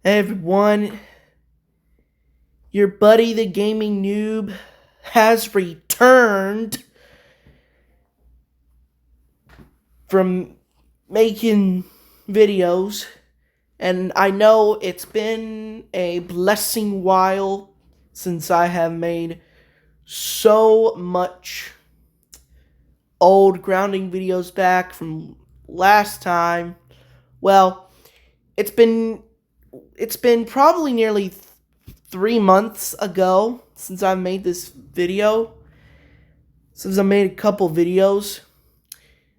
Hey everyone, your buddy the gaming noob has returned from making videos, and I know it's been a blessing while since I have made so much old grounding videos back from last time. Well, it's been it's been probably nearly 3 months ago since I made this video, since I made a couple videos.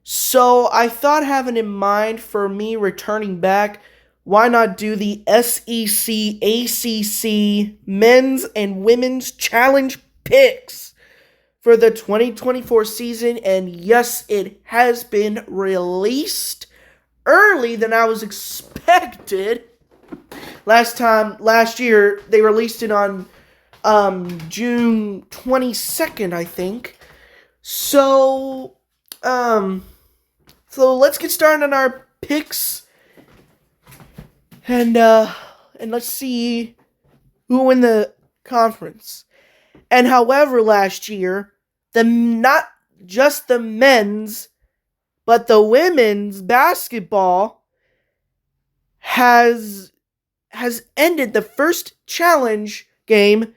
So I thought, having in mind for me returning back, why not do the SEC ACC men's and women's challenge picks for the 2024 season? And yes, it has been released early than I was expected. Last year, they released it on June 22nd, I think. So, um, so let's get started on our picks, and let's see who win the conference. And however, last year, the not just the men's, but the women's basketball has ended the first challenge game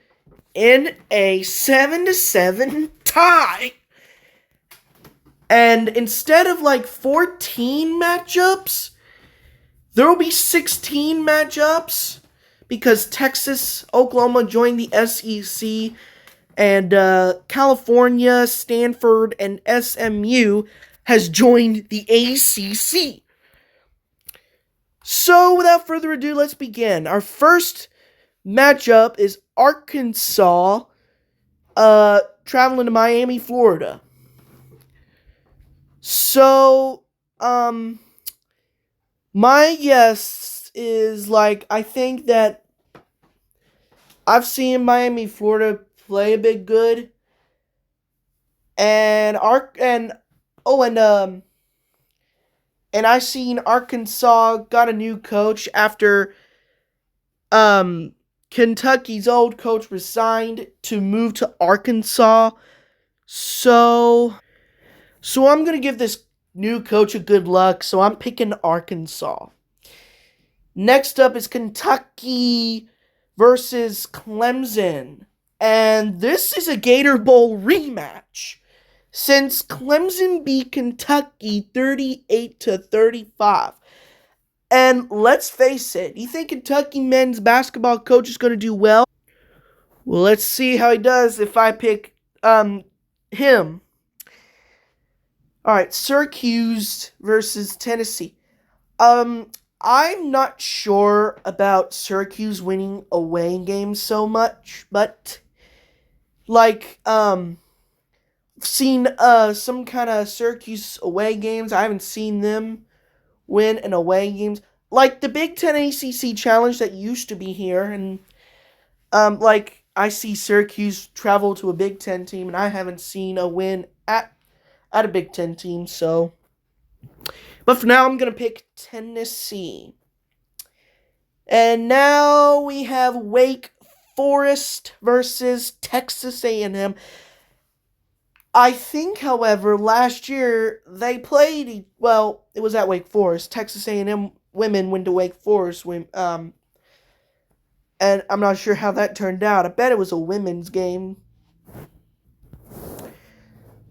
in a 7-7 tie. And instead of like 14 matchups, there will be 16 matchups because Texas, Oklahoma joined the SEC, and California, Stanford, and SMU has joined the ACC. So without further ado, let's begin. Our first matchup is Arkansas traveling to Miami, Florida. So, my guess is, I think that I've seen Miami, Florida play a bit good. And I seen Arkansas got a new coach after Kentucky's old coach resigned to move to Arkansas. So I'm going to give this new coach a good luck. So I'm picking Arkansas. Next up is Kentucky versus Clemson. And this is a Gator Bowl rematch, since Clemson beat Kentucky 38-35. And let's face it, you think Kentucky men's basketball coach is going to do well? Well, let's see how he does if I pick him. All right, Syracuse versus Tennessee. I'm not sure about Syracuse winning away games so much, but seen some kind of Syracuse away games. I haven't seen them win an away games, like the Big Ten ACC challenge that used to be here, and I see Syracuse travel to a Big Ten team, and I haven't seen a win at a Big Ten team. So, but for now, I'm gonna pick Tennessee. And now we have Wake Forest versus Texas A&M. I think, however, last year they played, well, it was at Wake Forest. Texas A&M women went to Wake Forest, and I'm not sure how that turned out. I bet it was a women's game.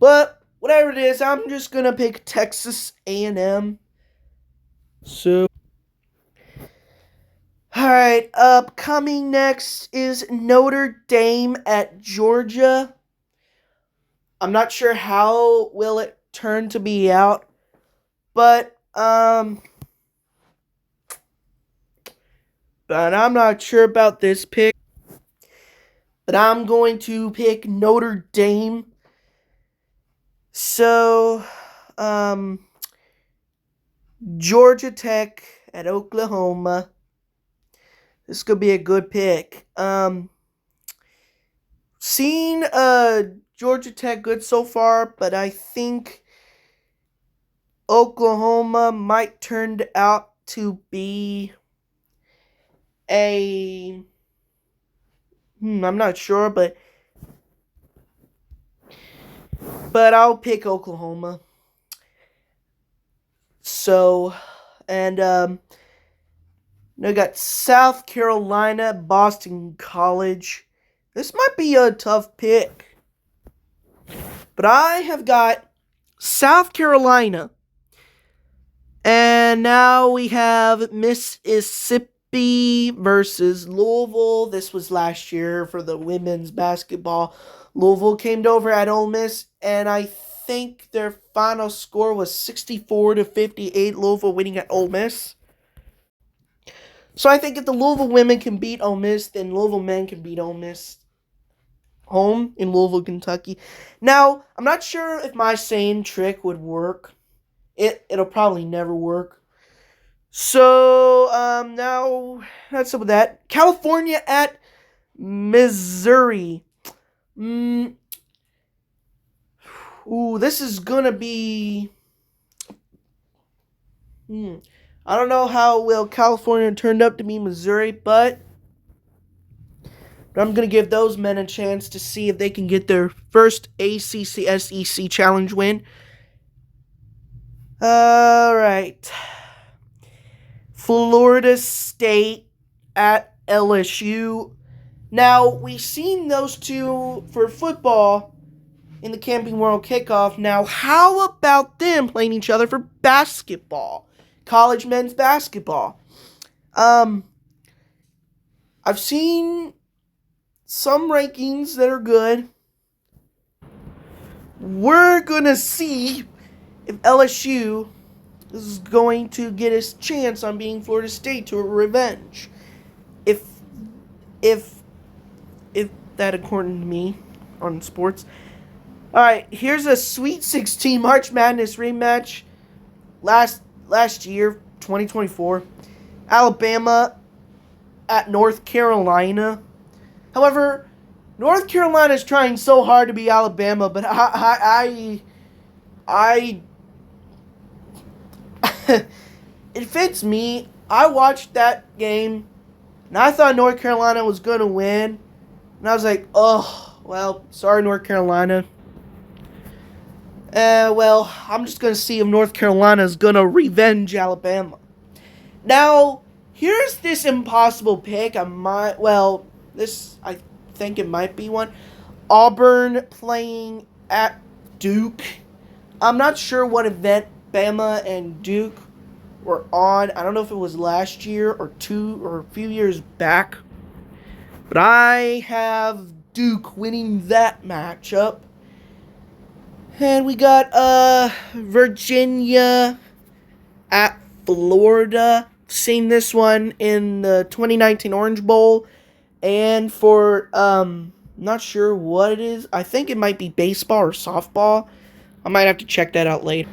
But whatever it is, I'm just going to pick Texas A&M. So, alright, upcoming next is Notre Dame at Georgia. I'm not sure how will it turn to be out, but I'm not sure about this pick. But I'm going to pick Notre Dame. So, Georgia Tech at Oklahoma. This could be a good pick. Seen Georgia Tech good so far, but I think Oklahoma might turn out to be I'm not sure, but I'll pick Oklahoma. So, and I got South Carolina, Boston College. This might be a tough pick, but I have got South Carolina. And now we have Mississippi versus Louisville. This was last year for the women's basketball. Louisville came over at Ole Miss, and I think their final score was 64-58. Louisville winning at Ole Miss. So I think if the Louisville women can beat Ole Miss, then Louisville men can beat Ole Miss home in Louisville, Kentucky. Now, I'm not sure if my saying trick would work. It'll probably never work. So, now that's up with that. California at Missouri. Ooh, this is gonna be. I don't know how well California turned up to be Missouri, but I'm gonna give those men a chance to see if they can get their first ACC SEC challenge win. All right. Florida State at LSU. Now, we've seen those two for football in the Camping World Kickoff. Now, how about them playing each other for basketball? College men's basketball. I've seen some rankings that are good. We're going to see if LSU is going to get his chance on beating Florida State to a revenge. If that according to me on sports. Alright, here's a Sweet 16 March Madness rematch. Last year, 2024. Alabama at North Carolina. However, North Carolina is trying so hard to be Alabama, but I it fits me. I watched that game, and I thought North Carolina was going to win. And I was like, oh, well, sorry, North Carolina. Well, I'm just going to see if North Carolina is going to revenge Alabama. Now, here's this impossible pick. I think it might be one. Auburn playing at Duke. I'm not sure what event Bama and Duke were on. I don't know if it was last year or a few years back. But I have Duke winning that matchup. And we got Virginia at Florida. Seen this one in the 2019 Orange Bowl. And for, not sure what it is. I think it might be baseball or softball. I might have to check that out later.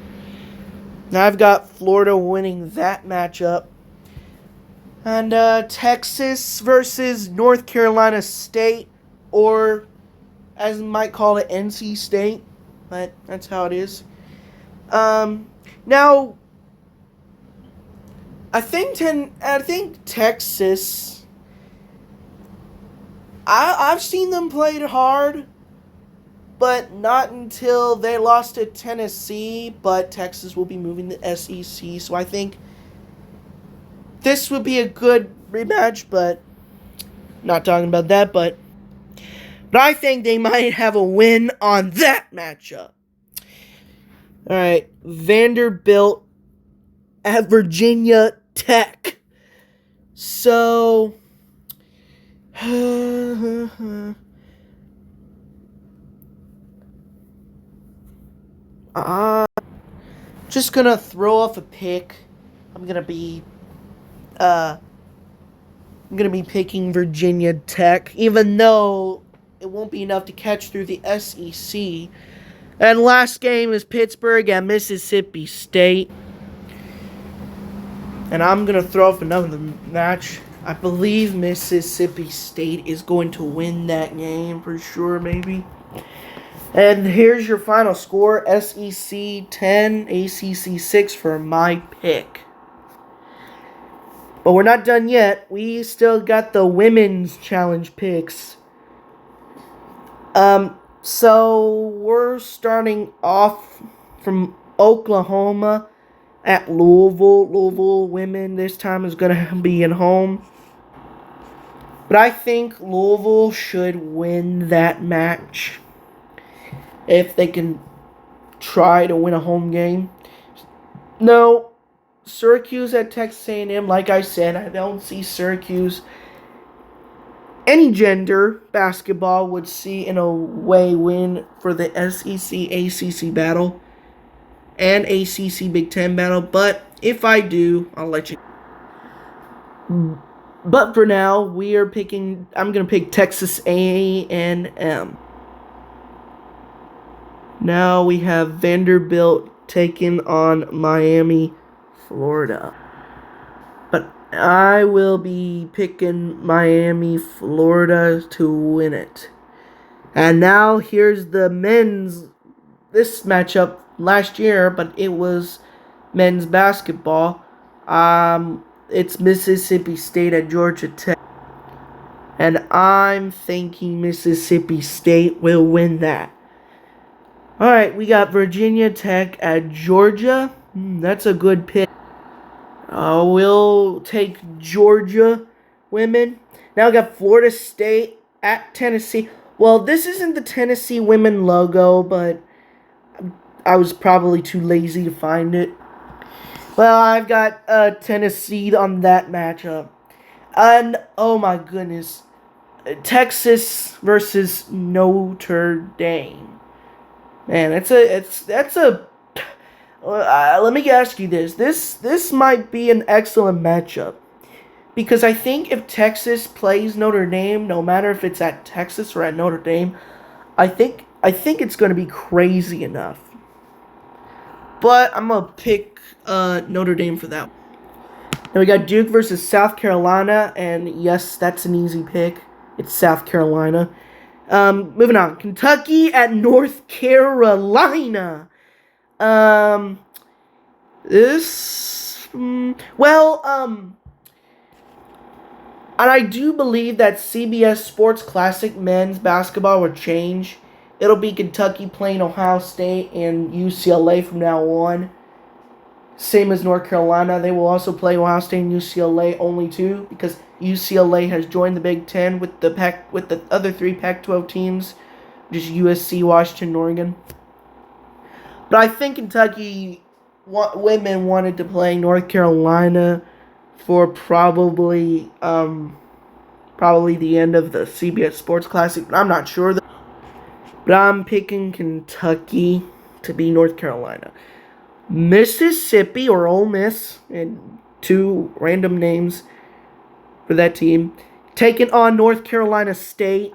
Now I've got Florida winning that matchup. And Texas versus North Carolina State, or as you might call it, NC State. But that's how it is. Now, I think Texas. I've seen them play hard, but not until they lost to Tennessee. But Texas will be moving to SEC, so I think this would be a good rematch. But not talking about that. But I think they might have a win on that matchup. All right, Vanderbilt at Virginia Tech. So, just gonna throw off a pick. I'm gonna be picking Virginia Tech, even though it won't be enough to catch through the SEC. And last game is Pittsburgh at Mississippi State. And I'm going to throw off another match. I believe Mississippi State is going to win that game for sure, maybe. And here's your final score. SEC 10, ACC 6 for my pick. But we're not done yet. We still got the women's challenge picks. So we're starting off from Oklahoma at Louisville. Louisville women this time is going to be at home. But I think Louisville should win that match if they can try to win a home game. No, Syracuse at Texas A&M, like I said, I don't see Syracuse. Any gender basketball would see in a way win for the SEC ACC battle and ACC Big Ten battle. But if I do, I'll let you. But for now, we are picking. I'm gonna pick Texas A&M. Now we have Vanderbilt taking on Miami, Florida. But I will be picking Miami, Florida to win it. And now here's the men's. This matchup last year, but it was men's basketball. It's Mississippi State at Georgia Tech. And I'm thinking Mississippi State will win that. Alright, we got Virginia Tech at Georgia. That's a good pick. We'll take Georgia women. Now we got Florida State at Tennessee. Well, this isn't the Tennessee women logo, but I was probably too lazy to find it. Well, I've got Tennessee on that matchup. And, oh my goodness, Texas versus Notre Dame. Man, that's a. Let me ask you this. This might be an excellent matchup. Because I think if Texas plays Notre Dame, no matter if it's at Texas or at Notre Dame, I think it's going to be crazy enough. But I'm going to pick Notre Dame for that. Then we got Duke versus South Carolina. And yes, that's an easy pick. It's South Carolina. Moving on. Kentucky at North Carolina. And I do believe that CBS Sports Classic men's basketball will change. It'll be Kentucky playing Ohio State and UCLA from now on. Same as North Carolina. They will also play Ohio State and UCLA only too, because UCLA has joined the Big Ten with the other three Pac-12 teams, which is USC, Washington, Oregon. But I think Kentucky women wanted to play North Carolina for probably the end of the CBS Sports Classic. I'm not sure. But I'm picking Kentucky to be North Carolina. Mississippi or Ole Miss, and two random names for that team, taking on North Carolina State.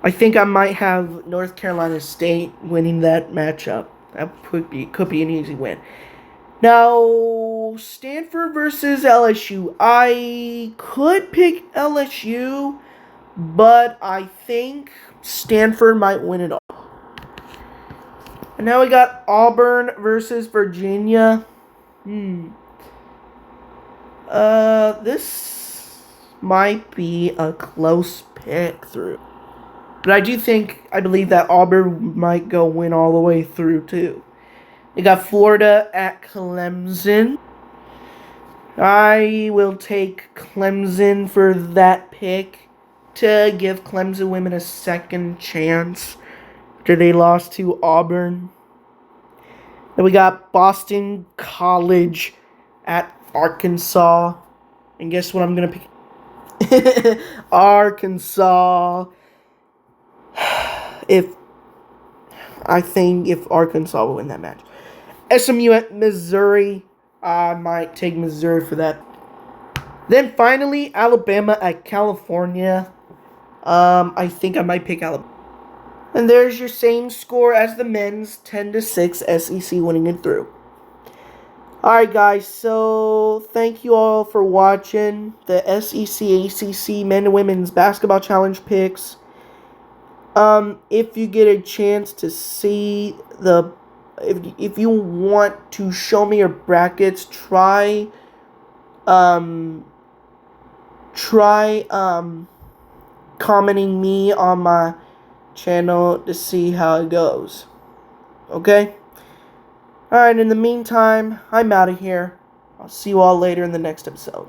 I think I might have North Carolina State winning that matchup. That could be an easy win. Now, Stanford versus LSU. I could pick LSU, but I think Stanford might win it all. And now we got Auburn versus Virginia. This might be a close pick through. But I believe that Auburn might go win all the way through too. We got Florida at Clemson. I will take Clemson for that pick to give Clemson women a second chance after they lost to Auburn. Then we got Boston College at Arkansas. And guess what I'm going to pick? Arkansas. I think if Arkansas will win that match. SMU at Missouri. I might take Missouri for that. Then finally, Alabama at California. I think I might pick Alabama. And there's your same score as the men's, 10-6, SEC winning it through. Alright guys, so thank you all for watching the SEC ACC Men and Women's Basketball Challenge picks. If you get a chance to see if you want to show me your brackets, try try commenting me on my channel to see how it goes. Okay? Alright, in the meantime, I'm out of here. I'll see you all later in the next episode.